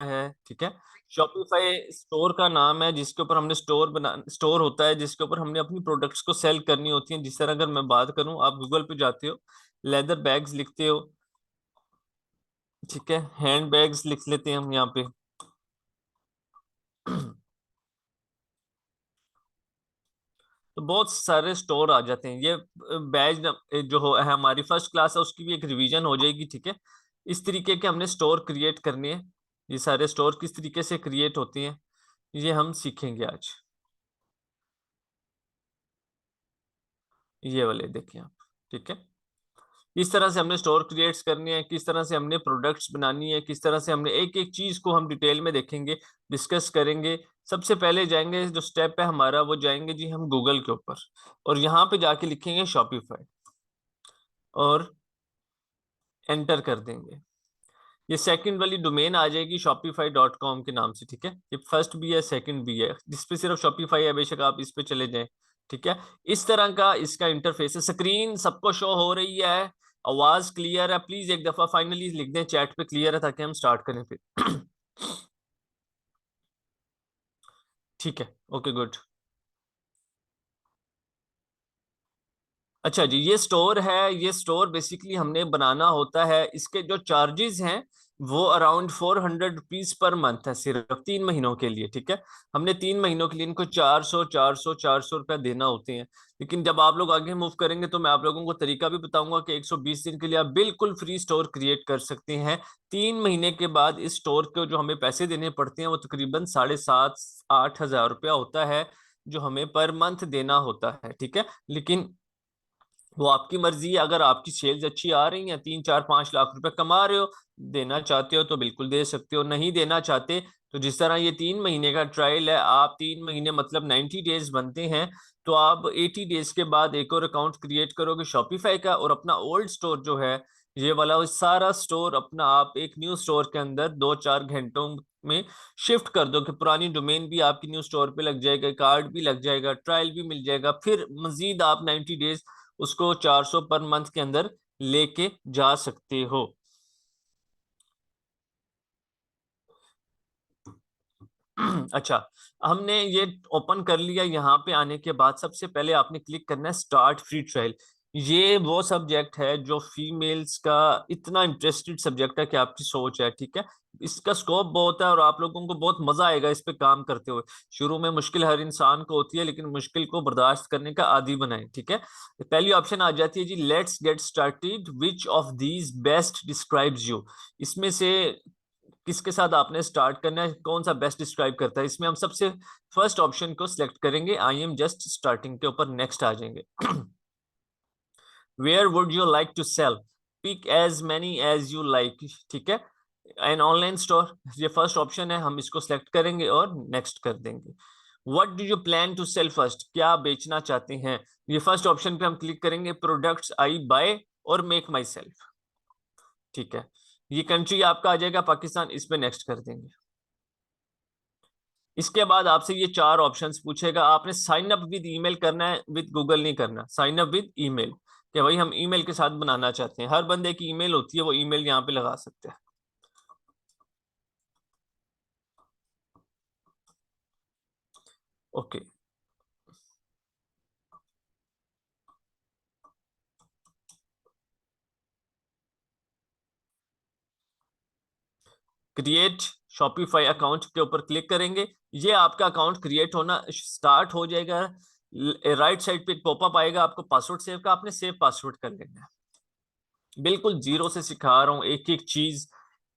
है, ठीक है। शॉपिफाई स्टोर का नाम है जिसके ऊपर हमने स्टोर होता है जिसके ऊपर हमने अपनी प्रोडक्ट्स को सेल करनी होती है। जिस तरह अगर मैं बात करूं, आप गूगल पे जाते हो, लेदर बैग्स लिखते हो, ठीक है, हैंड बैग्स लिख लेते हैं हम यहाँ पे। तो बहुत सारे स्टोर आ जाते हैं। ये बैच जो है हमारी फर्स्ट क्लास है, उसकी भी एक रिवीजन हो जाएगी, ठीक है। इस तरीके के हमने स्टोर क्रिएट करने हैं। ये सारे स्टोर किस तरीके से क्रिएट होते हैं ये हम सीखेंगे आज। ये वाले देखिए आप, ठीक है। किस तरह से हमने स्टोर क्रिएट्स करनी है, किस तरह से हमने प्रोडक्ट्स बनानी है, किस तरह से हमने एक एक चीज को हम डिटेल में देखेंगे, डिस्कस करेंगे। सबसे पहले जाएंगे, जो स्टेप है हमारा वो जाएंगे जी हम गूगल के ऊपर, और यहाँ पे जाके लिखेंगे शॉपिफाई और एंटर कर देंगे। ये सेकंड वाली डोमेन आ जाएगी shopify.com के नाम से, ठीक है। ये फर्स्ट भी है, सेकंड भी है, जिसपे सिर्फ शॉपिफाई है, बेशक आप इस पे चले जाएं, ठीक है। इस तरह का इसका इंटरफेस है। स्क्रीन सबको शो हो रही है, आवाज क्लियर है? प्लीज एक दफा फाइनली लिख दें चैट पे क्लियर है, ताकि हम स्टार्ट करें फिर। ठीक है, ओके गुड। अच्छा जी, ये स्टोर है। ये स्टोर बेसिकली हमने बनाना होता है। इसके जो चार्जेस हैं वो अराउंड 400 रुपीज पर मंथ है, सिर्फ 3 महीनों के लिए, ठीक है। हमने 3 महीनों के लिए इनको 400 रुपया देना होते हैं। लेकिन जब आप लोग आगे मूव करेंगे तो मैं आप लोगों को तरीका भी बताऊंगा कि 120 दिन के लिए आप बिल्कुल फ्री स्टोर क्रिएट कर सकते हैं। 3 महीने के बाद इस स्टोर को जो हमें पैसे देने पड़ते हैं वो तकरीबन 7,500-8,000 रुपया होता है, जो हमें पर मंथ देना होता है, ठीक है। लेकिन वो आपकी मर्जी है। अगर आपकी सेल्स अच्छी आ रही हैं, 3 4 5 लाख रुपए कमा रहे हो, देना चाहते हो तो बिल्कुल दे सकते हो, नहीं देना चाहते तो जिस तरह ये 3 महीने का ट्रायल है, आप 3 महीने मतलब 90 डेज बनते हैं, तो आप 80 डेज के बाद एक और अकाउंट क्रिएट करोगे शॉपिफाई का, और अपना ओल्ड स्टोर जो है, ये वाला, वो सारा स्टोर अपना आप एक न्यू स्टोर के अंदर 2 4 घंटों में शिफ्ट कर दो, कि पुरानी डोमेन भी आपकी न्यू स्टोर पे लग जाएगा, कार्ड भी लग जाएगा, ट्रायल भी मिल जाएगा, फिर मजीद आप 90 डेज उसको 400 पर मंथ के अंदर लेके जा सकते हो। अच्छा, हमने ये ओपन कर लिया। यहाँ पे आने के बाद सबसे पहले आपने क्लिक करना है स्टार्ट फ्री ट्रायल। ये वो सब्जेक्ट है जो फीमेल्स का इतना इंटरेस्टेड सब्जेक्ट है कि आपकी सोच है, ठीक है। इसका स्कोप बहुत है और आप लोगों को बहुत मजा आएगा इस पे काम करते हुए। शुरू में मुश्किल हर इंसान को होती है, लेकिन मुश्किल को बर्दाश्त करने का आदी बनाए, ठीक है। पहली ऑप्शन आ जाती है जी, let's get started, which of these best describes you. इसमें से किसके साथ आपने स्टार्ट करना है, कौन सा बेस्ट डिस्क्राइब करता है। इसमें हम सबसे फर्स्ट ऑप्शन को सिलेक्ट करेंगे, आई एम जस्ट स्टार्टिंग के ऊपर नेक्स्ट आ जाएंगे। Where would you like to sell, pick as many as you like, ठीक है। एन ऑनलाइन स्टोर, ये फर्स्ट ऑप्शन है, हम इसको सिलेक्ट करेंगे और नेक्स्ट कर देंगे। What do you plan to sell first, क्या बेचना चाहते हैं, ये फर्स्ट ऑप्शन पे हम क्लिक करेंगे, प्रोडक्ट्स आई बाय और मेक माई सेल्फ, ठीक है। ये कंट्री आपका आ जाएगा पाकिस्तान, इस पे नेक्स्ट कर देंगे। इसके बाद आपसे ये 4 ऑप्शंस पूछेगा, आपने साइन अप विद ईमेल करना है, विद गूगल नहीं करना, साइन अप विद ईमेल, कि भाई हम ईमेल के साथ बनाना चाहते हैं। हर बंदे की ईमेल होती है, वो ईमेल यहाँ पे लगा सकते हैं। ओके, क्रिएट शॉपिफाई अकाउंट के ऊपर क्लिक करेंगे। ये आपका अकाउंट क्रिएट होना स्टार्ट हो जाएगा। राइट साइड पे एक पॉपअप आएगा, आपको पासवर्ड सेव का, आपने सेव पासवर्ड कर लेना है। बिल्कुल जीरो से सिखा रहा हूँ एक एक चीज,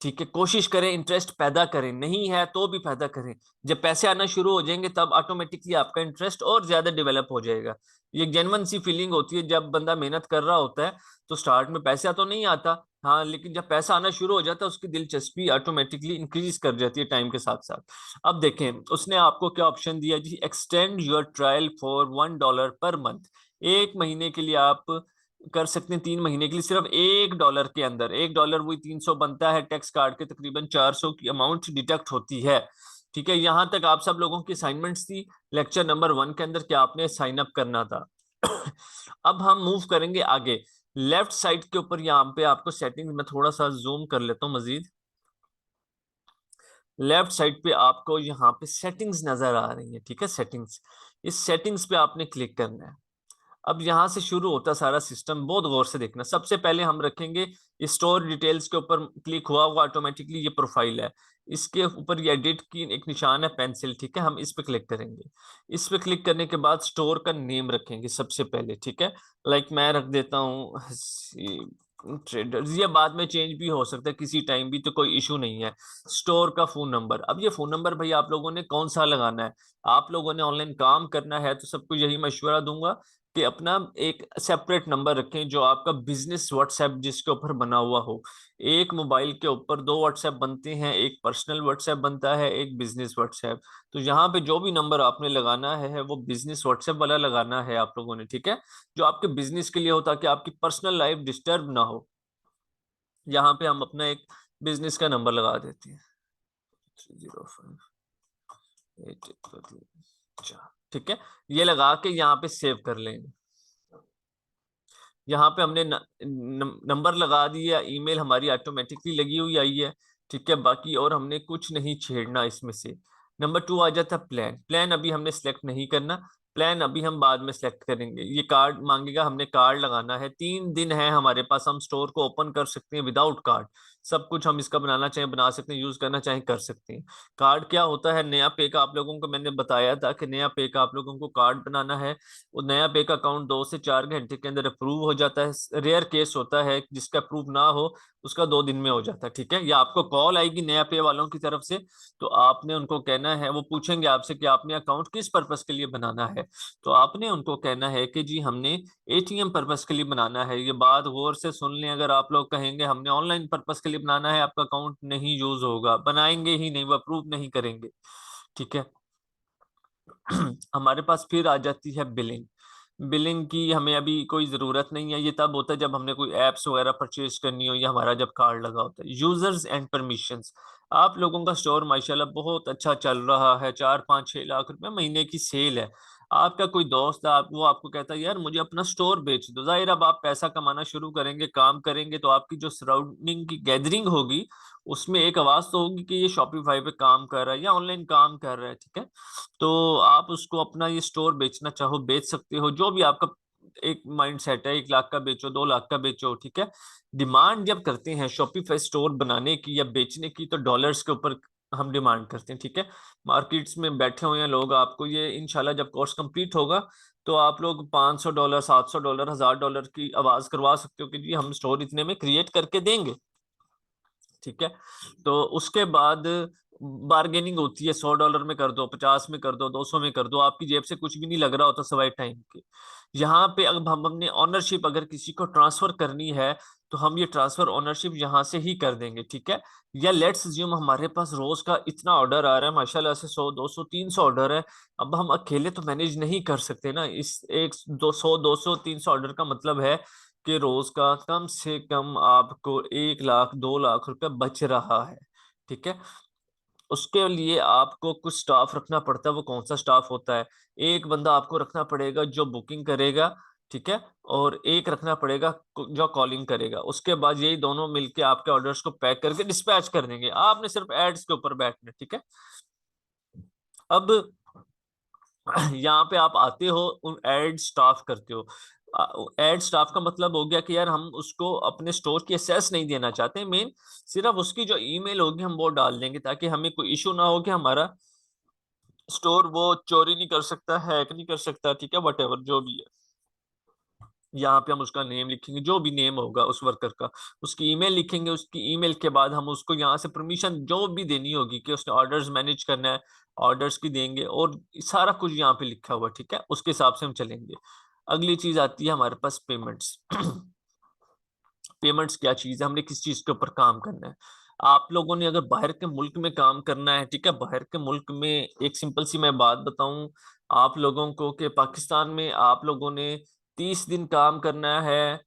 ठीक है। कोशिश करें, इंटरेस्ट पैदा करें, नहीं है तो भी पैदा करें। जब पैसे आना शुरू हो जाएंगे तब ऑटोमेटिकली आपका इंटरेस्ट और ज्यादा डेवलप हो जाएगा। ये एक जेन्युइन सी फीलिंग होती है जब बंदा मेहनत कर रहा होता है। तो स्टार्ट में पैसा तो नहीं आता, हाँ, लेकिन जब पैसा आना शुरू हो जाता है उसकी दिलचस्पी ऑटोमेटिकली इंक्रीज कर जाती है टाइम के साथ साथ। अब देखें उसने आपको क्या ऑप्शन दिया जी, extend your trial for $1 per month. 1 महीने के लिए आप कर सकते हैं, 3 महीने के लिए सिर्फ $1 के अंदर। $1 वही 300 बनता है, टैक्स काट के तकरीबन 400 की अमाउंट डिडक्ट होती है, ठीक है। यहां तक आप सब लोगों की असाइनमेंट्स थी लेक्चर नंबर 1 के अंदर, क्या आपने साइन अप करना था। अब हम मूव करेंगे आगे। लेफ्ट साइड के ऊपर यहाँ पे आपको सेटिंग में थोड़ा सा जूम कर लेता हूँ मजीद। लेफ्ट साइड पे आपको यहाँ पे सेटिंग्स नजर आ रही है, ठीक है, सेटिंग्स, इस सेटिंग्स पे आपने क्लिक करना है। अब यहाँ से शुरू होता सारा सिस्टम, बहुत गौर से देखना। सबसे पहले हम रखेंगे स्टोर डिटेल्स के ऊपर क्लिक हुआ हुआ ऑटोमेटिकली ये प्रोफाइल है, इसके ऊपर ये एडिट की एक निशान है पेंसिल, ठीक है, हम इस पे क्लिक करेंगे। इस पे क्लिक करने के बाद स्टोर का नेम रखेंगे सबसे पहले, ठीक है। लाइक मैं रख देता हूँ ट्रेडर्स, ये बाद में चेंज भी हो सकता है किसी टाइम भी, तो कोई इशू नहीं है। स्टोर का फोन नंबर, अब ये फोन नंबर भाई आप लोगों ने कौन सा लगाना है, आप लोगों ने ऑनलाइन काम करना है तो सबको यही मशवरा दूंगा कि अपना एक सेपरेट नंबर रखें जो आपका बिजनेस व्हाट्सएप जिसके ऊपर बना हुआ हो। एक मोबाइल के ऊपर दो व्हाट्सएप बनते हैं, एक पर्सनल व्हाट्सएप बनता है, एक बिजनेस व्हाट्सएप। तो यहाँ पे जो भी नंबर आपने लगाना है वो बिजनेस व्हाट्सएप वाला लगाना है आप लोगों ने, ठीक है, जो आपके बिजनेस के लिए हो ताकि आपकी पर्सनल लाइफ डिस्टर्ब ना हो। यहाँ पे हम अपना एक बिजनेस का नंबर लगा देते हैं, 305 ठीक है, ये लगा के यहाँ पे सेव कर लेंगे। यहाँ पे हमने नंबर लगा दिया, ईमेल हमारी ऑटोमेटिकली लगी हुई आई है, ठीक है, बाकी और हमने कुछ नहीं छेड़ना इसमें से। नंबर 2 आ जाता है प्लान। प्लान अभी हमने सेलेक्ट नहीं करना, प्लान अभी हम बाद में सेलेक्ट करेंगे। ये कार्ड मांगेगा, हमने कार्ड लगाना है। 3 दिन है हमारे पास, हम स्टोर को ओपन कर सकते हैं विदाउट कार्ड, सब कुछ हम इसका बनाना चाहें बना सकते हैं, यूज करना चाहें कर सकते हैं। कार्ड क्या होता है, नया पे का आप लोगों को मैंने बताया था कि नया पे का आप लोगों को कार्ड बनाना है। वो नया बैंक अकाउंट 2 से 4 घंटे के अंदर अप्रूव हो जाता है। रेयर केस होता है जिसका अप्रूव ना हो, उसका 2 दिन में हो जाता है, ठीक है। या आपको कॉल आएगी नया पे वालों की तरफ से, तो आपने उनको कहना है, वो पूछेंगे आपसे कि आपने अकाउंट किस पर्पस के लिए बनाना है, तो आपने उनको कहना है कि जी हमने एटीएम पर्पस के लिए बनाना है। ये बात गौर से सुन लें, अगर आप लोग कहेंगे हमने ऑनलाइन पर्पस के लिए बनाना है, आपका अकाउंट नहीं यूज होगा, बनाएंगे ही नहीं, वो अप्रूव नहीं करेंगे, ठीक है। हमारे पास फिर आ जाती है बिलिंग। बिलिंग की हमें अभी कोई ज़रूरत नहीं है, ये तब होता है जब हमने कोई एप्स वगैरह परचेज करनी हो या हमारा जब कार्ड लगा होता है। यूजर्स एंड परमिशंस, आप लोगों का स्टोर माशाल्लाह बहुत अच्छा चल रहा है, 4 5 6 लाख रुपए महीने की सेल है। आपका कोई दोस्त है, आप वो आपको कहता है यार मुझे अपना स्टोर बेच दो, जाहिर अब आप पैसा कमाना शुरू करेंगे, काम करेंगे, तो आपकी जो सराउंडिंग की गैदरिंग होगी उसमें एक आवाज तो होगी कि ये शॉपिफाई पे काम कर रहा है या ऑनलाइन काम कर रहा है, ठीक है। तो आप उसको अपना ये स्टोर बेचना चाहो बेच सकते हो, जो भी आपका एक माइंड सेट है, 1 लाख का बेचो, 2 लाख का बेचो, ठीक है। डिमांड जब करते हैं शॉपिफाई स्टोर बनाने की या बेचने की, तो डॉलर्स के ऊपर हम डिमांड करते हैं, ठीक है। मार्केट्स में बैठे हुए हैं लोग, आपको ये इंशाल्लाह जब कोर्स कंप्लीट होगा तो आप लोग $500 $700 $1000 की आवाज करवा सकते हो कि जी हम स्टोर इतने में क्रिएट करके देंगे, ठीक है। तो उसके बाद बार्गेनिंग होती है, $100 में कर दो, 50 में कर दो, 200 में कर दो, आपकी जेब से कुछ भी नहीं लग रहा होता सवाई टाइम के। यहाँ पे अब हमने ऑनरशिप अगर किसी को ट्रांसफर करनी है तो हम ये ट्रांसफर ऑनरशिप यहाँ से ही कर देंगे, ठीक है। या लेट्स अज्यूम हमारे पास रोज का इतना ऑर्डर आ रहा है माशाल्लाह से, 100 200 300 ऑर्डर है। अब हम अकेले तो मैनेज नहीं कर सकते ना, इस एक 200 200 300 ऑर्डर का मतलब है कि रोज का कम से कम आपको 1 लाख 2 लाख रुपए बच रहा है, ठीक है। उसके लिए आपको कुछ स्टाफ रखना पड़ता है, वो कौन सा स्टाफ होता है, एक बंदा आपको रखना पड़ेगा जो बुकिंग करेगा, ठीक है, और एक रखना पड़ेगा जो कॉलिंग करेगा। उसके बाद यही दोनों मिलके आपके ऑर्डर्स को पैक करके डिस्पैच कर देंगे, आपने सिर्फ एड्स के ऊपर बैठना, ठीक है। अब यहाँ पे आप आते हो, उन एड स्टाफ करते हो। एड स्टाफ का मतलब हो गया कि यार हम उसको अपने स्टोर की एक्सेस नहीं देना चाहते, मेन सिर्फ उसकी जो ईमेल होगी हम वो डाल देंगे ताकि हमें कोई इशू ना हो कि हमारा स्टोर वो चोरी नहीं कर सकता, हैक नहीं कर सकता, ठीक है, वट एवर जो भी है। यहाँ पे हम उसका नेम लिखेंगे, जो भी नेम होगा उस वर्कर का, उसकी ईमेल लिखेंगे, उसकी ईमेल के बाद हम उसको यहाँ से परमिशन जो भी देनी होगी कि उसने ऑर्डर्स मैनेज करना है, ऑर्डर्स की देंगे, और सारा कुछ यहाँ पे लिखा हुआ, ठीक है, उसके हिसाब से हम चलेंगे। अगली चीज आती है हमारे पास पेमेंट्स। पेमेंट्स क्या चीज है, हमने किस चीज के ऊपर काम करना है। आप लोगों ने अगर बाहर के मुल्क में काम करना है, ठीक है, बाहर के मुल्क में एक सिंपल सी मैं बात बताऊं आप लोगों को कि पाकिस्तान में आप लोगों ने 30 दिन काम करना है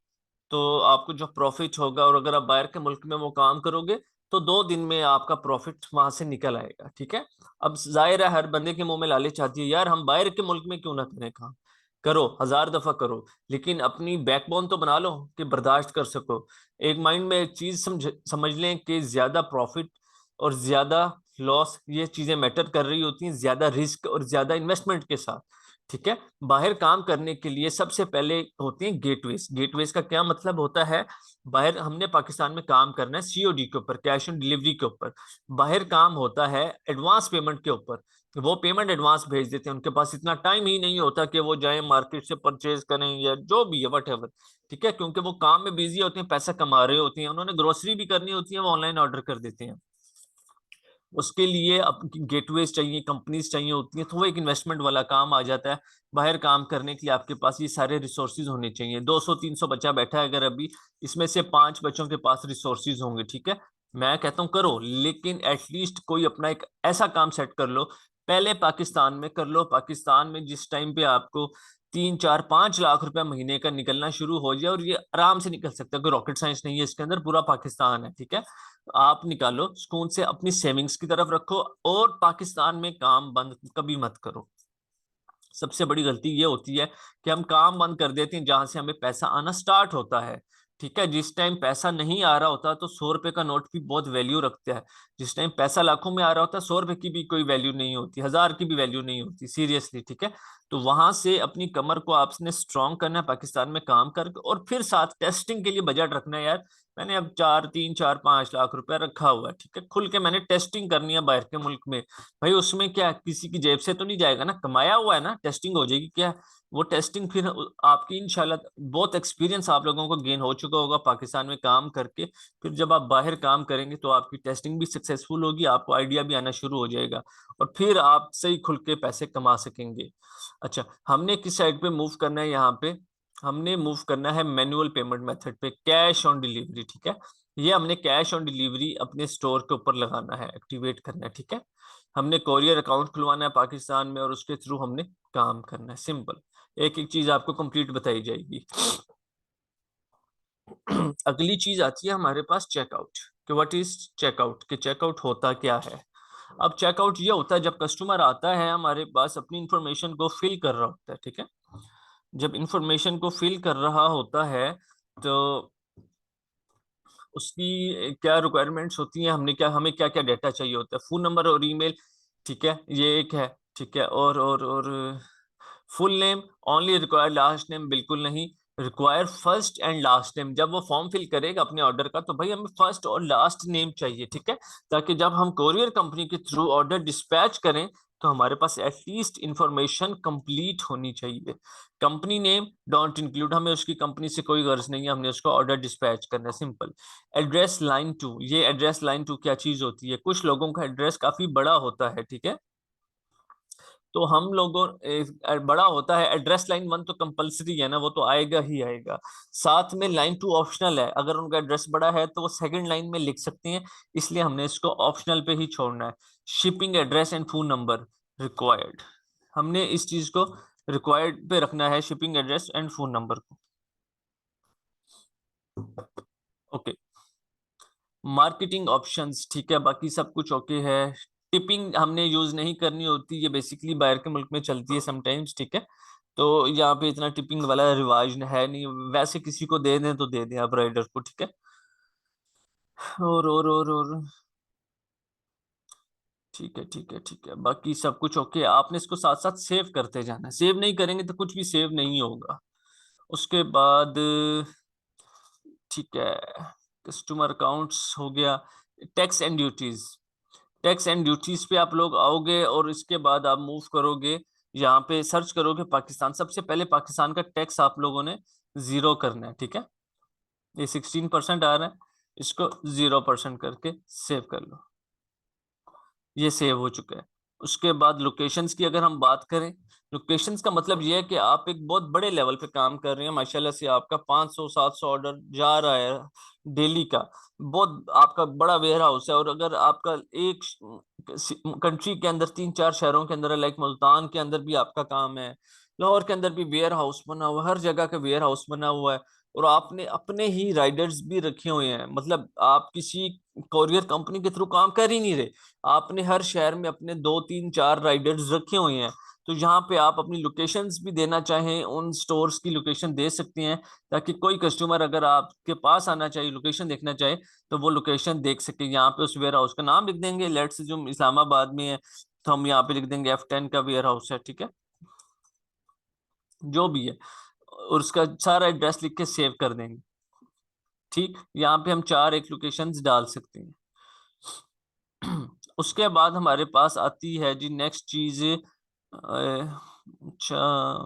तो आपको जो प्रॉफिट होगा, और अगर आप बाहर के मुल्क में वो काम करोगे तो 2 दिन में आपका प्रॉफिट वहां से निकल आएगा, ठीक है। अब जाहिर है हर बंदे के मुंह में लालच आती है, यार हम बाहर के मुल्क में क्यों ना करें काम, करो 1000 दफा करो, लेकिन अपनी बैकबोन तो बना लो कि बर्दाश्त कर सको। एक माइंड में एक चीज समझ समझ लें कि ज्यादा प्रॉफिट और ज्यादा लॉस, ये चीजें मैटर कर रही होती हैं ज्यादा रिस्क और ज्यादा इन्वेस्टमेंट के साथ। ठीक है, बाहर काम करने के लिए सबसे पहले होती हैं गेटवेज। गेटवेज का क्या मतलब होता है? बाहर हमने पाकिस्तान में काम करना है सीओडी के ऊपर, कैश ऑन डिलीवरी के ऊपर। बाहर काम होता है एडवांस पेमेंट के ऊपर। वो पेमेंट एडवांस भेज देते हैं, उनके पास इतना टाइम ही नहीं होता कि वो जाएं मार्केट से परचेज करें या जो भी है वट एवर। ठीक है, क्योंकि वो काम में बिजी होते हैं, पैसा कमा रहे होते हैं, उन्होंने ग्रोसरी भी करनी होती है, वो ऑनलाइन ऑर्डर कर देते हैं। उसके लिए अब गेटवेज चाहिए, कंपनीज चाहिए होती हैं, तो वो एक इन्वेस्टमेंट वाला काम आ जाता है। बाहर काम करने के लिए आपके पास ये सारे रिसोर्सेज होने चाहिए। 200-300 बच्चा बैठा है अगर अभी, इसमें से 5 बच्चों के पास रिसोर्सेज होंगे। ठीक है, मैं कहता हूँ करो, लेकिन एटलीस्ट कोई अपना एक ऐसा काम सेट कर लो। पहले पाकिस्तान में कर लो। पाकिस्तान में जिस टाइम पे आपको 3-4-5 लाख रुपए महीने का निकलना शुरू हो जाए, और ये आराम से निकल सकता है, कोई रॉकेट साइंस नहीं है इसके अंदर, पूरा पाकिस्तान है। ठीक है, आप निकालो सुकून से, अपनी सेविंग्स की तरफ रखो, और पाकिस्तान में काम बंद कभी मत करो। सबसे बड़ी गलती ये होती है कि हम काम बंद कर देते हैं जहां से हमें पैसा आना स्टार्ट होता है। ठीक है, जिस टाइम पैसा नहीं आ रहा होता तो 100 रुपए का नोट भी बहुत वैल्यू रखता है। जिस टाइम पैसा लाखों में आ रहा होता है, 100 रुपए की भी कोई वैल्यू नहीं होती, 1000 की भी वैल्यू नहीं होती, सीरियसली। ठीक है, तो वहां से अपनी कमर को आपने स्ट्रांग करना है पाकिस्तान में काम करके, और फिर साथ टेस्टिंग के लिए बजट रखना है यार। मैंने अब 4-3-4-5 लाख रुपया रखा हुआ है, ठीक है, खुल के मैंने टेस्टिंग करनी है बाहर के मुल्क में। भाई उसमें क्या किसी की जेब से तो नहीं जाएगा ना, कमाया हुआ है ना, टेस्टिंग हो जाएगी क्या? वो टेस्टिंग फिर आपकी इंशाल्लाह बहुत एक्सपीरियंस आप लोगों को गेन हो चुका होगा पाकिस्तान में काम करके। फिर जब आप बाहर काम करेंगे तो आपकी टेस्टिंग भी सक्सेसफुल होगी, आपको आइडिया भी आना शुरू हो जाएगा, और फिर आप सही खुल के पैसे कमा सकेंगे। अच्छा, हमने किस साइड पे मूव करना है? यहाँ पे हमने मूव करना है मैनुअल पेमेंट मेथड पे, कैश ऑन डिलीवरी। ठीक है, ये हमने कैश ऑन डिलीवरी अपने स्टोर के ऊपर लगाना है, एक्टिवेट करना है। ठीक है, हमने कोरियर अकाउंट खुलवाना है पाकिस्तान में, और उसके थ्रू हमने काम करना है। सिंपल, एक एक चीज आपको कंप्लीट बताई जाएगी। अगली चीज आती है हमारे पास चेकआउट, कि व्हाट इज चेकआउट, कि चेकआउट होता क्या है। अब चेकआउट ये होता है जब कस्टमर आता है हमारे पास, अपनी इंफॉर्मेशन को फिल कर रहा होता है। ठीक है, जब इंफॉर्मेशन को फिल कर रहा होता है तो उसकी क्या रिक्वायरमेंट्स होती हैं, हमें क्या क्या डेटा चाहिए होता है, फोन नंबर और ईमेल। ठीक है, ये एक है। ठीक है, और full name only require, last name बिल्कुल नहीं। Require first and last name, जब वो फॉर्म फिल करेगा अपने ऑर्डर का तो भाई हमें फर्स्ट और लास्ट नेम चाहिए। ठीक है, ताकि जब हम कोरियर कंपनी के थ्रू ऑर्डर डिस्पैच करें तो हमारे पास एटलीस्ट इंफॉर्मेशन कंप्लीट होनी चाहिए। कंपनी नेम डोंट इंक्लूड, हमें उसकी कंपनी से कोई गर्ज नहीं है, हमने उसको ऑर्डर डिस्पैच करना है, सिंपल। एड्रेस लाइन 2, ये एड्रेस लाइन 2 क्या चीज होती है? कुछ लोगों का एड्रेस काफी बड़ा होता है। ठीक है, तो हम लोगों बड़ा होता है, एड्रेस लाइन 1 तो कंपलसरी है ना, वो तो आएगा ही आएगा। साथ में लाइन 2 ऑप्शनल है, अगर उनका एड्रेस बड़ा है तो वो सेकंड लाइन में लिख सकते हैं, इसलिए हमने इसको ऑप्शनल पे ही छोड़ना है। Shipping address and phone number required, हमने इस चीज को रिक्वायर्ड पे रखना है, shipping address and phone number को। ओके, मार्केटिंग ऑप्शंस, ठीक है, बाकी सब कुछ ओके है। टिपिंग हमने यूज नहीं करनी होती, ये बेसिकली बाहर के मुल्क में चलती है समटाइम्स। ठीक है, तो यहाँ पे इतना टिपिंग वाला रिवाज है नहीं, वैसे किसी को दे दें तो दे दें आप राइडर को। ठीक है, और ठीक है, ठीक है, ठीक है, बाकी सब कुछ ओके। आपने इसको साथ साथ सेव करते जाना है, सेव नहीं करेंगे तो कुछ भी सेव नहीं होगा। उसके बाद ठीक है, कस्टमर अकाउंट्स हो गया। Tax and duties, tax and duties पे आप लोग आओगे, और इसके बाद आप मूव करोगे, यहाँ पे सर्च करोगे पाकिस्तान। सबसे पहले पाकिस्तान का टैक्स आप लोगों ने 0 करना है। ठीक है, ये 16% आ रहा है, इसको 0% करके सेव कर लो। ये सेव हो चुका है। उसके बाद लोकेशंस की अगर हम बात करें, लोकेशंस का मतलब ये है कि आप एक बहुत बड़े लेवल पे काम कर रहे हैं, माशाल्लाह से आपका 500-700 ऑर्डर जा रहा है डेली का, बहुत आपका बड़ा वेयर हाउस है। और अगर आपका एक कंट्री के अंदर 3-4 शहरों के अंदर, लाइक मुल्तान के अंदर भी आपका काम है, लाहौर के अंदर भी वेयर हाउस बना हुआ है, हर जगह का वेयर हाउस बना हुआ है, और आपने अपने ही राइडर्स भी रखे हुए हैं, मतलब आप किसी कोरियर कंपनी के थ्रू काम कर ही नहीं रहे, आपने हर शहर में अपने 2-3-4 राइडर्स रखे हुए हैं। तो यहाँ पे आप अपनी लोकेशंस भी देना चाहें, उन स्टोर्स की लोकेशन दे सकती हैं, ताकि कोई कस्टमर अगर आपके पास आना चाहिए, लोकेशन देखना चाहे, तो वो लोकेशन देख सके। यहाँ पे उस वेयर हाउस का नाम लिख देंगे, लेट्स जो इस्लामाबाद में है तो हम यहाँ पे लिख देंगे F10 का वेयर हाउस है, ठीक है, जो भी है, और उसका सारा एड्रेस लिख के सेव कर देंगे। ठीक, यहाँ पे हम चार एक लोकेशंस डाल सकते हैं। उसके बाद हमारे पास आती है जी नेक्स्ट चीज, अच्छा,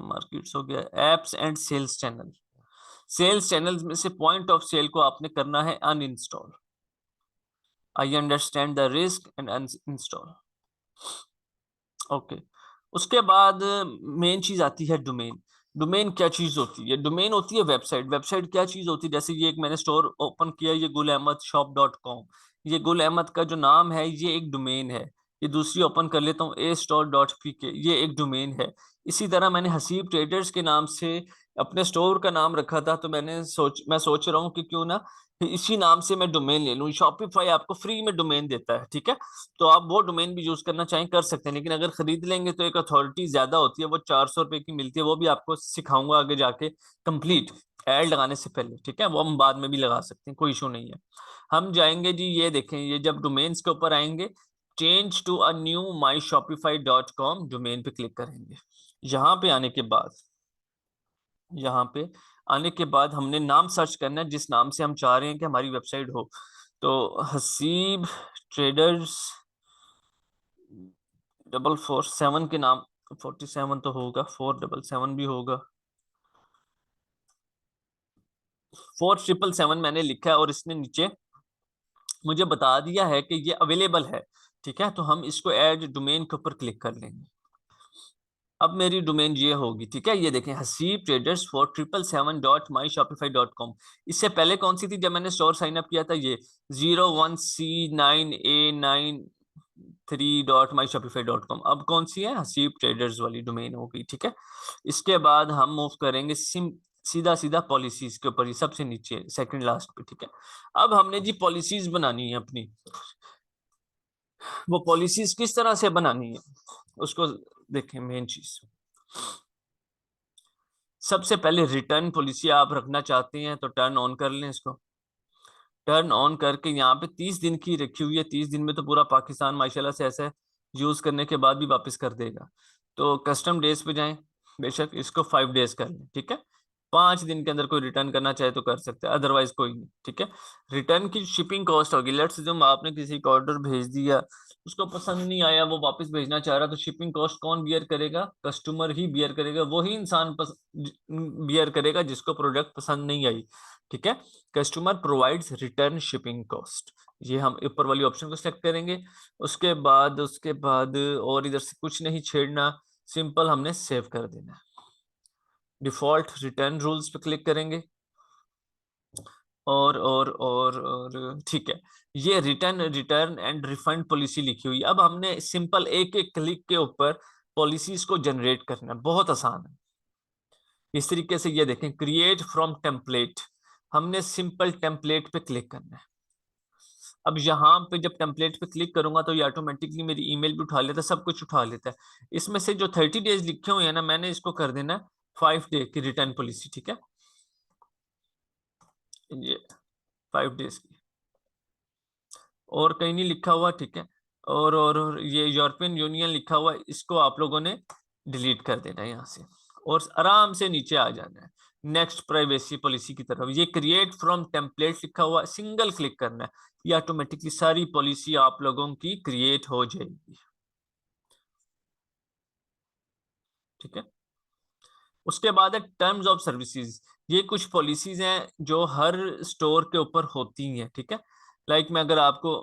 मार्केट्स हो गया, apps and sales channel. Sales channels में से पॉइंट ऑफ सेल को आपने करना है uninstall. I understand the risk and uninstall. Okay, उसके बाद मेन चीज आती है डोमेन। डोमेन क्या चीज होती है? डोमेन होती है वेबसाइट। वेबसाइट क्या चीज होती है? जैसे ये एक मैंने स्टोर ओपन किया, ये GulAhmadShop.com, ये गुल अहमद का जो नाम है ये एक डोमेन है। ये दूसरी ओपन कर लेता हूँ, astore.pk, ये एक डोमेन है। इसी तरह मैंने हसीब ट्रेडर्स के नाम से अपने स्टोर का नाम रखा था, तो मैं सोच रहा हूँ कि क्यों ना इसी नाम से मैं डोमेन ले लूँ। शॉपिफाई आपको फ्री में डोमेन देता है, ठीक है, तो आप वो डोमेन भी यूज करना चाहें कर सकते हैं, लेकिन अगर खरीद लेंगे तो एक अथॉरिटी ज्यादा होती है, वो 400 रुपए की मिलती है, वो भी आपको सिखाऊंगा आगे जाके कंप्लीट एड लगाने से पहले, ठीक है, वो हम बाद में भी लगा सकते हैं, कोई इशू नहीं है। हम जाएंगे जी, ये देखें, ये जब डोमेन्स के ऊपर आएंगे, change to a new myshopify.com domain पे क्लिक करेंगे। यहाँ पे आने के बाद, यहाँ पे आने के बाद हमने नाम सर्च करना है जिस नाम से हम चाह रहे हैं कि हमारी वेबसाइट हो। तो हसीब ट्रेडर्स 447 के नाम, 47 तो होगा, 477 भी होगा, 4777 मैंने लिखा है और इसने नीचे मुझे बता दिया है कि ये अवेलेबल है, ठीक है, तो हम इसको ऐड डोमेन के ऊपर क्लिक कर लेंगे। अब मेरी डोमेन ये होगी, ठीक है, ये देखें, हसीब ट्रेडर्स 4777.myshopify.com। इससे पहले कौन सी थी जब मैंने स्टोर साइन अप किया था? ये 01C9A93.myshopify.com। अब कौन सी है? हसीब ट्रेडर्स वाली डोमेन हो गई, ठीक है। इसके बाद हम मूव करेंगे सीधा सीधा पॉलिसीज के ऊपर, ये सबसे नीचे सेकंड लास्ट पे, ठीक है। अब हमने जी पॉलिसीज बनानी है अपनी। वो पॉलिसीज किस तरह से बनानी है उसको देखें। मेन चीज, सबसे पहले रिटर्न पॉलिसी आप रखना चाहते हैं तो टर्न ऑन कर लें इसको। टर्न ऑन करके यहाँ पे 30 दिन की रखी हुई है, 30 दिन में तो पूरा पाकिस्तान माशाल्लाह से ऐसा है, यूज करने के बाद भी वापस कर देगा। तो कस्टम डेज पे जाएं, बेशक इसको 5 डेज कर लें, ठीक है। 5 दिन के अंदर कोई रिटर्न करना चाहे तो कर सकते हैं, अदरवाइज कोई नहीं, ठीक है। रिटर्न की शिपिंग कॉस्ट होगी, लेट्स जो आपने किसी को ऑर्डर भेज दिया, उसको पसंद नहीं आया, वो वापस भेजना चाह रहा, तो शिपिंग कॉस्ट कौन बियर करेगा? कस्टमर ही बियर करेगा, वही इंसान बियर करेगा जिसको प्रोडक्ट पसंद नहीं आई, ठीक है। Customer provides return shipping cost, ये हम ऊपर वाली ऑप्शन को सिलेक्ट करेंगे। उसके बाद और इधर से कुछ नहीं छेड़ना, सिंपल हमने सेव कर देना। डिफॉल्ट रिटर्न रूल्स पे क्लिक करेंगे और ठीक है, ये return return and refund policy लिखी हुई है। अब हमने सिंपल एक एक क्लिक के ऊपर पॉलिसीज को जनरेट करना है, बहुत आसान है। इस तरीके से ये देखें, क्रिएट फ्रॉम टेम्पलेट, हमने सिंपल टेम्पलेट पे क्लिक करना है। अब यहाँ पे जब टेम्पलेट पे क्लिक करूंगा तो ये ऑटोमेटिकली मेरी ईमेल भी उठा लेता है, सब कुछ उठा लेता है। इसमें से जो 30 डेज लिखे हुए हैं ना, मैंने इसको कर देना 5 डे की रिटर्न पॉलिसी, ठीक है, ये 5 डेज की, और कहीं नहीं लिखा हुआ, ठीक है। और ये यूरोपियन यूनियन लिखा हुआ, इसको आप लोगों ने डिलीट कर देना है यहाँ से, और आराम से नीचे आ जाना है नेक्स्ट प्राइवेसी पॉलिसी की तरफ। ये क्रिएट फ्रॉम टेम्पलेट लिखा हुआ, सिंगल क्लिक करना है, ये ऑटोमेटिकली सारी पॉलिसी आप लोगों की क्रिएट हो जाएगी, ठीक है। उसके बाद है टर्म्स ऑफ सर्विसेज। ये कुछ पॉलिसीज हैं जो हर स्टोर के ऊपर होती हैं, ठीक है। लाइक मैं अगर आपको,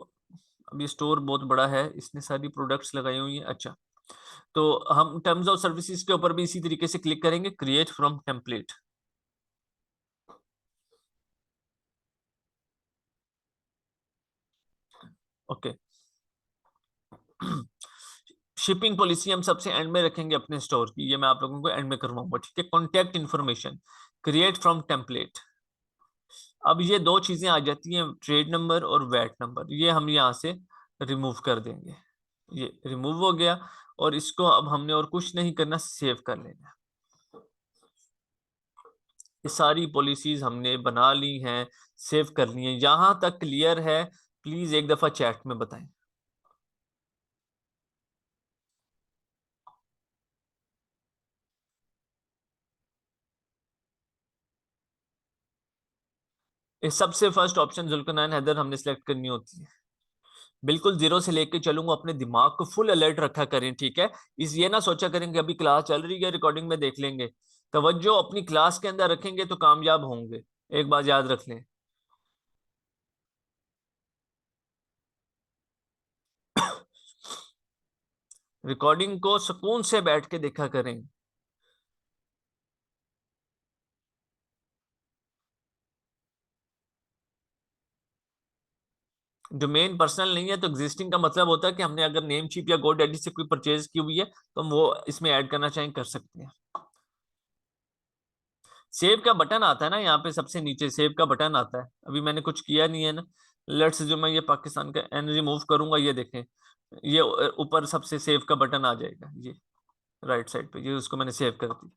अभी स्टोर बहुत बड़ा है, इसने सारी प्रोडक्ट्स लगाई हुई हैं, अच्छा, तो हम टर्म्स ऑफ सर्विसेज के ऊपर भी इसी तरीके से क्लिक करेंगे, create from template, okay. Shipping policy हम सबसे एंड में रखेंगे अपने स्टोर की, ये मैं आप लोगों को एंड में करवाऊंगा, ठीक है। Contact information, create from template. अब ये दो चीजें आ जाती हैं, ट्रेड नंबर और वैट नंबर, ये हम यहाँ से रिमूव कर देंगे, ये रिमूव हो गया। और इसको अब हमने और कुछ नहीं करना, सेव कर लेना। ये सारी पॉलिसीज हमने बना ली हैं, सेव कर ली हैं। यहां तक क्लियर है? प्लीज एक दफा चैट में बताएं। ये सबसे फर्स्ट ऑप्शन जुल्करनैन हैदर हमने सेलेक्ट करनी होती है। बिल्कुल जीरो से लेके चलूंगा, अपने दिमाग को फुल अलर्ट रखा करें, ठीक है। इस ये ना सोचा करें कि अभी क्लास चल रही है, रिकॉर्डिंग में देख लेंगे। तवज्जो अपनी क्लास के अंदर रखेंगे तो कामयाब होंगे। एक बात याद रख लें। रिकॉर्डिंग को सुकून से बैठ के देखा करें। डोमेन पर्सनल नहीं है तो एग्जिस्टिंग का मतलब होता है कि हमने अगर नेम चिप या गोडैडी से कोई परचेज की हुई है तो हम वो इसमें ऐड करना चाहें कर सकते हैं। सेव का बटन आता है ना, यहाँ पे सबसे नीचे सेव का बटन आता है। अभी मैंने कुछ किया नहीं है ना। लेट्स जो मैं ये पाकिस्तान का एन रिमूव करूंगा, ये देखें, ये ऊपर सबसे सेव का बटन आ जाएगा, ये राइट साइड पे, ये उसको मैंने सेव कर दिया।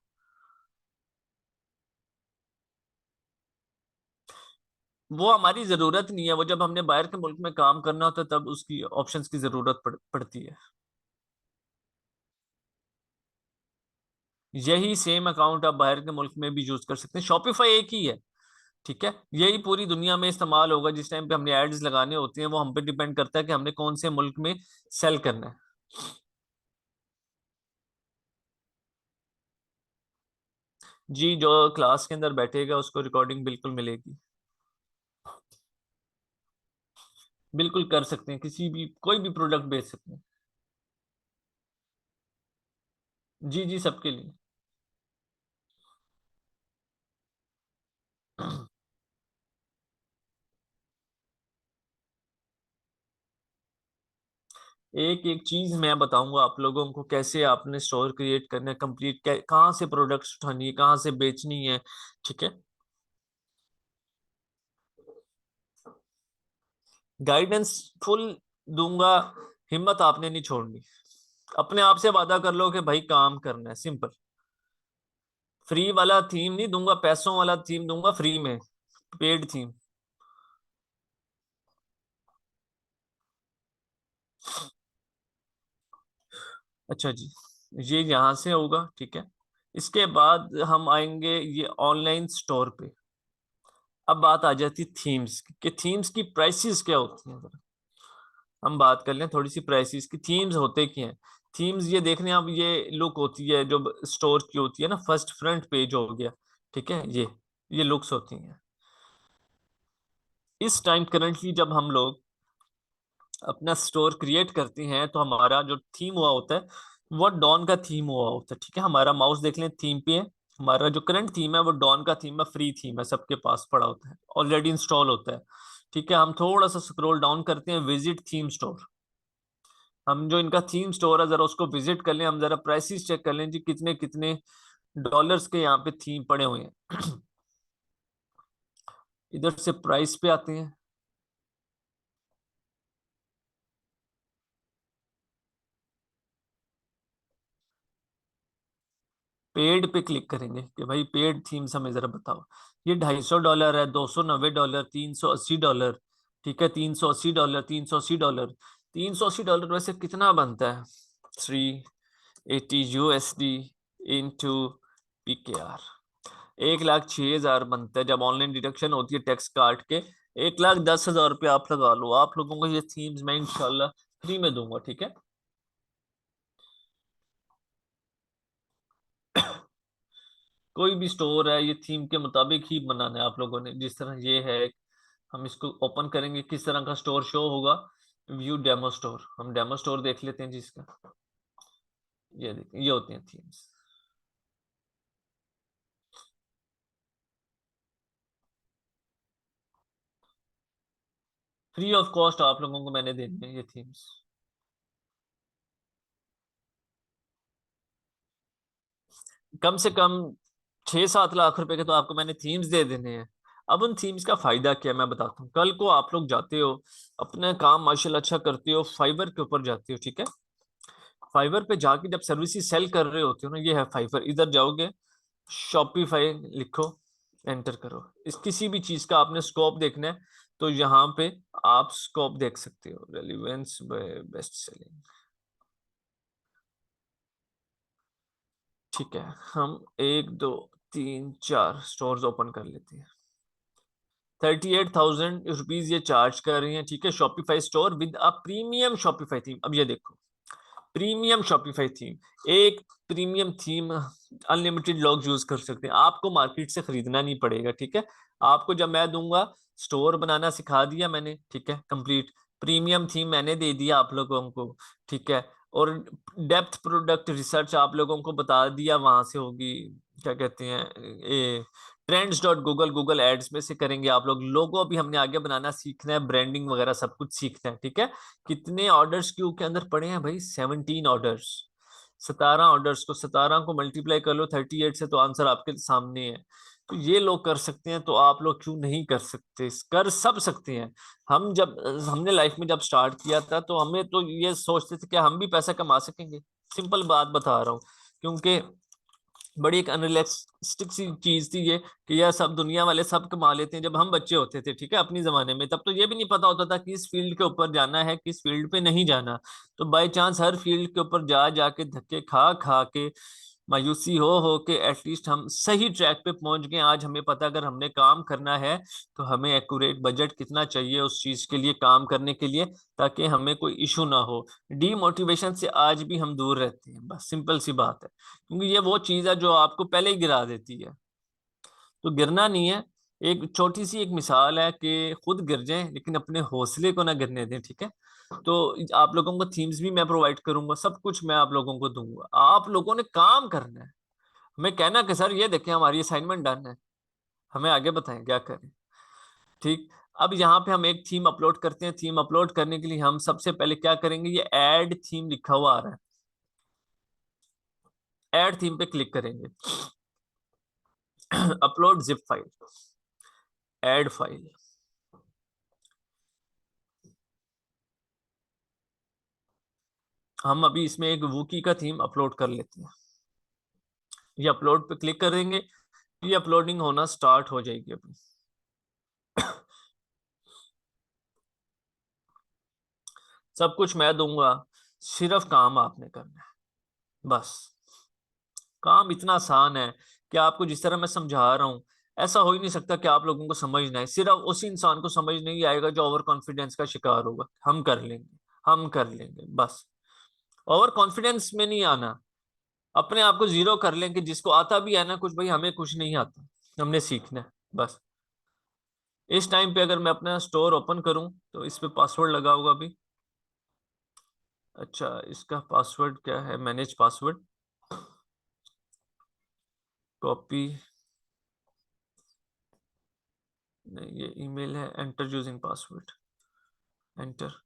वो हमारी जरूरत नहीं है, वो जब हमने बाहर के मुल्क में काम करना होता है तब उसकी ऑप्शंस की जरूरत पड़ती है। यही सेम अकाउंट आप बाहर के मुल्क में भी यूज कर सकते हैं, शॉपिफाई एक ही है, ठीक है। यही पूरी दुनिया में इस्तेमाल होगा। जिस टाइम पे हमने एड्स लगाने होते हैं वो हम पे डिपेंड करता है कि हमने कौन से मुल्क में सेल करना है। जी, जो क्लास के अंदर बैठेगा उसको रिकॉर्डिंग बिल्कुल मिलेगी। बिल्कुल कर सकते हैं, किसी भी कोई भी प्रोडक्ट बेच सकते हैं। जी जी, सबके लिए। एक एक चीज मैं बताऊंगा आप लोगों को, कैसे आपने स्टोर क्रिएट करना है, कंप्लीट कहाँ से प्रोडक्ट्स उठानी है, कहाँ से बेचनी है, ठीक है। गाइडेंस फुल दूंगा। हिम्मत आपने नहीं छोड़नी। अपने आप से वादा कर लो कि भाई काम करना है, सिंपल। फ्री वाला थीम नहीं दूंगा, पैसों वाला थीम दूंगा फ्री में, पेड थीम। अच्छा जी, ये यहाँ से होगा, ठीक है। इसके बाद हम आएंगे ये ऑनलाइन स्टोर पे। अब बात आ जाती थीम्स की, कि थीम्स की प्राइसेस क्या होती हैं। जरा हम बात कर लें थोड़ी सी प्राइसेस की। थीम्स होते क्या हैं? थीम्स ये देखने आप, ये लुक होती है जो स्टोर की होती है ना, फर्स्ट फ्रंट पेज हो गया, ठीक है। ये लुक्स होती हैं। इस टाइम करंटली जब हम लोग अपना स्टोर क्रिएट करते हैं तो हमारा जो थीम हुआ होता है वो डॉन का थीम हुआ होता है, ठीक है। हमारा माउस देख लें थीम पे है। हमारा जो करंट थीम है वो डॉन का थीम है, फ्री थीम है, सबके पास पड़ा होता है, ऑलरेडी इंस्टॉल होता है, ठीक है। हम थोड़ा सा स्क्रॉल डाउन करते हैं, विजिट थीम स्टोर। हम जो इनका थीम स्टोर है जरा उसको विजिट कर लें, हम जरा प्राइसेस चेक कर लें जी, कितने कितने डॉलर्स के यहाँ पे थीम पड़े हुए हैं। इधर से प्राइस पे आते हैं। पेड पे क्लिक करेंगे कि भाई पेड थीम्स हमें जरा बताओ। ये $250 है, $290, $380, ठीक है, $380, $380। $380 वैसे कितना बनता है? 380 USD इंटू PKR, 1,06,000 बनता है जब ऑनलाइन डिडक्शन होती है टैक्स काट के। 1,10,000 रुपये आप लगा लो। आप लोगों को ये थीम्स मैं इंशाल्लाह फ्री में दूंगा, ठीक है। कोई भी स्टोर है ये थीम के मुताबिक ही बनाना है आप लोगों ने। जिस तरह ये है, हम इसको ओपन करेंगे, किस तरह का स्टोर शो होगा। व्यू डेमो स्टोर, हम डेमो स्टोर देख लेते हैं जिसका। ये देखिए, ये होते हैं थीम्स। फ्री ऑफ कॉस्ट आप लोगों को मैंने देने हैं ये थीम्स। कम से कम 6-7 लाख रुपए के तो आपको मैंने थीम्स दे देने हैं। अब उन थीम्स का फायदा क्या है मैं बताता हूँ। कल को आप लोग जाते हो, अपना काम माशाल्लाह अच्छा करते हो, फाइवर के ऊपर जाते हो, ठीक है। फाइवर पे जाके जब सर्विसेज सेल कर रहे होते हो ना, ये है फाइवर, इधर जाओगे, शॉपिफाई लिखो, एंटर करो, इस किसी भी चीज का आपने स्कोप देखना है तो यहाँ पे आप स्कोप देख सकते हो, रेलिवेंस बेस्ट सेलिंग। ठीक है, हम 1 2 3 4 स्टोर्स ओपन कर लेते हैं। 38,000 रुपीज ये चार्ज कर रही हैं, ठीक है, Shopify store with a premium Shopify theme. अब ये देखो, प्रीमियम शॉपिफाई थीम, एक प्रीमियम थीम अनलिमिटेड लोग यूज कर सकते हैं, आपको मार्केट से खरीदना नहीं पड़ेगा, ठीक है। आपको जब मैं दूंगा, स्टोर बनाना सिखा दिया मैंने, ठीक है, कंप्लीट प्रीमियम थीम मैंने दे दिया आप लोगों को, ठीक है। और डेप्थ प्रोडक्ट रिसर्च आप लोगों को बता दिया, वहां से होगी, क्या कहते हैं, ये trends dot Google, Google ads में से करेंगे आप लोग। लोगो भी हमने आगे बनाना सीखना है, ब्रांडिंग वगैरह सब कुछ सीखना है, ठीक है। कितने ऑर्डर्स क्यू के अंदर पड़े हैं भाई? 17 ऑर्डर्स। 17 ऑर्डर्स को 17 को मल्टीप्लाई कर लो 38 से, तो आंसर आपके सामने है। तो ये लोग कर सकते हैं, तो आप लोग क्यों नहीं कर सकते? कर सब सकते हैं। हम जब हमने लाइफ में जब स्टार्ट किया था, तो हमें तो ये सोचते थे कि हम भी पैसा कमा सकेंगे। सिंपल बात बता रहा हूँ, क्योंकि बड़ी एक अनरियलिस्टिक सी चीज थी ये, कि यार सब दुनिया वाले सब कमा लेते हैं। जब हम बच्चे होते थे, ठीक है, अपनी जमाने में, तब तो ये भी नहीं पता होता था किस फील्ड के ऊपर जाना है, किस फील्ड पे नहीं जाना। तो बाय चांस हर फील्ड के ऊपर जा जाके धक्के खा खा के, मायूसी हो के एटलीस्ट हम सही ट्रैक पे पहुंच गए। आज हमें पता, अगर हमने काम करना है तो हमें एक्यूरेट बजट कितना चाहिए उस चीज के लिए, काम करने के लिए, ताकि हमें कोई इशू ना हो। डीमोटिवेशन से आज भी हम दूर रहते हैं, बस सिंपल सी बात है, क्योंकि ये वो चीज है जो आपको पहले ही गिरा देती है। तो गिरना नहीं है। एक छोटी सी एक मिसाल है कि खुद गिर जाएं लेकिन अपने हौसले को ना गिरने दें, ठीक है। तो आप लोगों को थीम्स भी मैं प्रोवाइड करूंगा, सब कुछ मैं आप लोगों को दूंगा, आप लोगों ने काम करना है। हमें कहना कि सर ये देखें हमारी असाइनमेंट डन है, हमें आगे बताएं क्या करें, ठीक। अब यहाँ पे हम एक थीम अपलोड करते हैं। थीम अपलोड करने के लिए हम सबसे पहले क्या करेंगे, ये ऐड थीम लिखा हुआ आ रहा है, ऐड थीम पे क्लिक करेंगे। Upload zip file, add file. हम अभी इसमें एक वूकी का थीम अपलोड कर लेते हैं। ये अपलोड पे क्लिक करेंगे, ये अपलोडिंग होना स्टार्ट हो जाएगी अभी। सब कुछ मैं दूंगा, सिर्फ काम आपने करना है, बस। काम इतना आसान है कि आपको जिस तरह मैं समझा रहा हूँ, ऐसा हो ही नहीं सकता कि आप लोगों को समझ ना आए। सिर्फ उसी इंसान को समझ नहीं आएगा जो ओवर कॉन्फिडेंस का शिकार होगा। हम कर लेंगे, हम कर लेंगे, बस। ओवर कॉन्फिडेंस में नहीं आना, अपने आप को जीरो कर लेंगे। जिसको आता भी है ना कुछ, भाई हमें कुछ नहीं आता, हमने सीखना है, बस। इस टाइम पे अगर मैं अपना स्टोर ओपन करूं तो इस पे पासवर्ड लगा होगा अभी। अच्छा, इसका पासवर्ड क्या है? मैनेज पासवर्ड, कॉपी, नहीं ये ईमेल है, एंटर यूजिंग पासवर्ड, एंटर।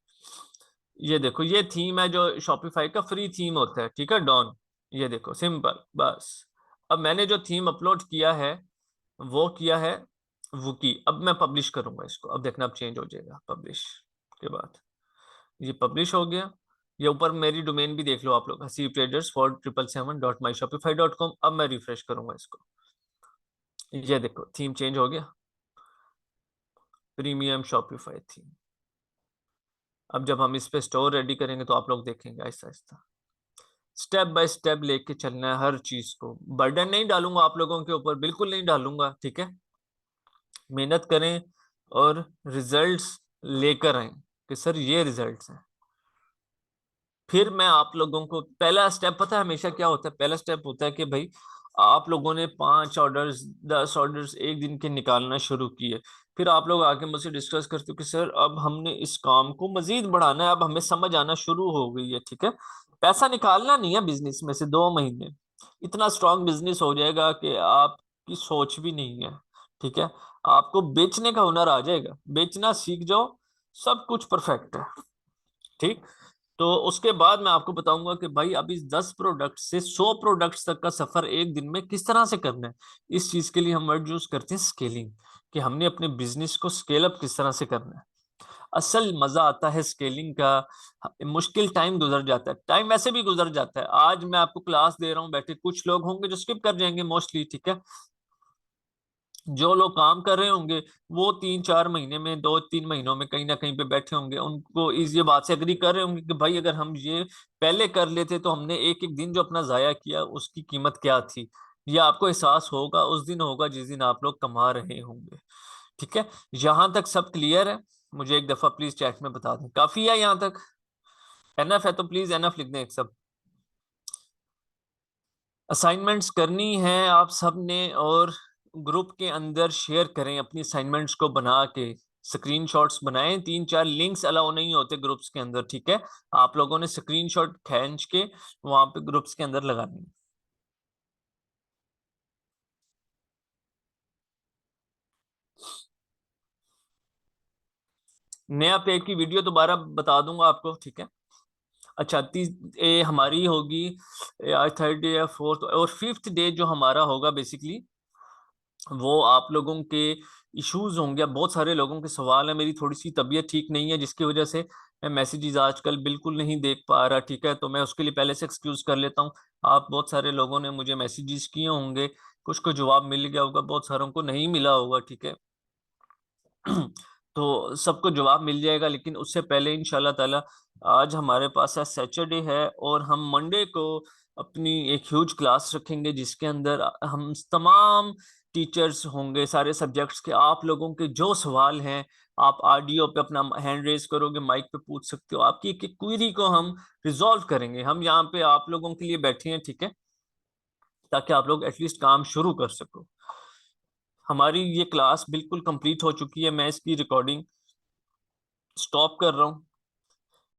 ये देखो, ये थीम है जो शॉपिफाई का फ्री थीम होता है, ठीक है, डॉन। ये देखो सिंपल, बस। अब मैंने जो थीम अपलोड किया है वो किया है वुकी। अब मैं पब्लिश करूंगा इसको, अब देखना अब चेंज हो जाएगा पब्लिश के बाद। ये पब्लिश हो गया। ये ऊपर मेरी डोमेन भी देख लो आप लोग, हसीब ट्रेडर्स 4777.myshopify.com। अब मैं रिफ्रेश करूंगा इसको, ये देखो थीम चेंज हो गया, प्रीमियम शॉपिफाई थीम। अब जब हम इस पे स्टोर रेडी करेंगे तो आप लोग देखेंगे Aahista Aahista, step by step लेके चलना है हर चीज को। बर्डन नहीं डालूंगा आप लोगों के ऊपर, बिल्कुल नहीं डालूंगा, ठीक है। मेहनत करें और रिजल्ट्स लेकर आए कि सर ये रिजल्ट्स हैं। फिर मैं आप लोगों को, पहला स्टेप पता है हमेशा क्या होता है? पहला स्टेप होता है कि भाई आप लोगों ने 5 ऑर्डर्स 10 ऑर्डर्स एक दिन के निकालना शुरू किए। फिर आप लोग आके मुझसे डिस्कस करते हो कि सर अब हमने इस काम को मजीद बढ़ाना है, अब हमें समझ आना शुरू हो गई है, ठीक है। पैसा निकालना नहीं है बिजनेस में से 2 महीने, इतना स्ट्रांग बिजनेस हो जाएगा कि आपकी सोच भी नहीं है, ठीक है। आपको बेचने का हुनर आ जाएगा, बेचना सीख जाओ, सब कुछ परफेक्ट है, ठीक। तो उसके बाद मैं आपको बताऊंगा कि भाई अब इस 10 प्रोडक्ट से 100 प्रोडक्ट्स तक का सफर एक दिन में किस तरह से करना है। इस चीज के लिए हम वर्ड यूज करते हैं स्केलिंग, कि हमने अपने बिजनेस को स्केल अप किस तरह से करना है। असल मजा आता है स्केलिंग का। मुश्किल टाइम गुजर जाता है, टाइम वैसे भी गुजर जाता है। आज मैं आपको क्लास दे रहा हूँ बैठे, कुछ लोग होंगे जो स्किप कर जाएंगे मोस्टली, ठीक है। जो लोग काम कर रहे होंगे वो 3-4 महीने में, 2-3 महीनों में कहीं ना कहीं पे बैठे होंगे, उनको इस ये बात से एग्री कर रहे होंगे कि भाई अगर हम ये पहले कर लेते तो हमने एक एक दिन जो अपना जाया किया उसकी कीमत क्या थी। ये आपको एहसास होगा उस दिन होगा जिस दिन आप लोग कमा रहे होंगे, ठीक है। यहाँ तक सब क्लियर है? मुझे एक दफा प्लीज चैट में बता दें, काफी है यहाँ तक? एनफ है तो प्लीज एनफ लिख दें एक सब। असाइनमेंट्स करनी है आप सब ने, और ग्रुप के अंदर शेयर करें अपनी असाइनमेंट्स को बना के। स्क्रीनशॉट्स बनाएं, 3-4 लिंक्स अलाउ नहीं होते ग्रुप्स के अंदर, ठीक है। आप लोगों ने स्क्रीनशॉट खींच के वहां पे ग्रुप्स के अंदर लगानी है। नया पे की वीडियो दोबारा बता दूंगा आपको, ठीक है। अच्छा, हमारी होगी आज थर्ड डे या फोर्थ और फिफ्थ डे जो हमारा होगा बेसिकली, वो आप लोगों के इश्यूज होंगे। अब बहुत सारे लोगों के सवाल है, मेरी थोड़ी सी तबीयत ठीक नहीं है जिसकी वजह से मैं मैसेजेस आजकल बिल्कुल नहीं देख पा रहा, ठीक है। तो मैं उसके लिए पहले से एक्सक्यूज कर लेता हूँ। आप बहुत सारे लोगों ने मुझे मैसेजेस किए होंगे, कुछ को जवाब मिल गया होगा, बहुत सारों को नहीं मिला होगा, ठीक है। तो सबको जवाब मिल जाएगा, लेकिन उससे पहले इंशाल्लाह ताला आज हमारे पास है सैटरडे है, और हम मंडे को अपनी एक ह्यूज क्लास रखेंगे जिसके अंदर हम तमाम टीचर्स होंगे सारे सब्जेक्ट्स के। आप लोगों के जो सवाल हैं आप ऑडियो पे अपना हैंड रेज करोगे, माइक पे पूछ सकते हो, आपकी एक एक क्वेरी को हम रिजॉल्व करेंगे। हम यहाँ पे आप लोगों के लिए बैठे हैं, ठीक है, ताकि आप लोग एटलीस्ट काम शुरू कर सको। हमारी ये क्लास बिल्कुल कंप्लीट हो चुकी है, मैं इसकी रिकॉर्डिंग स्टॉप कर रहा हूँ।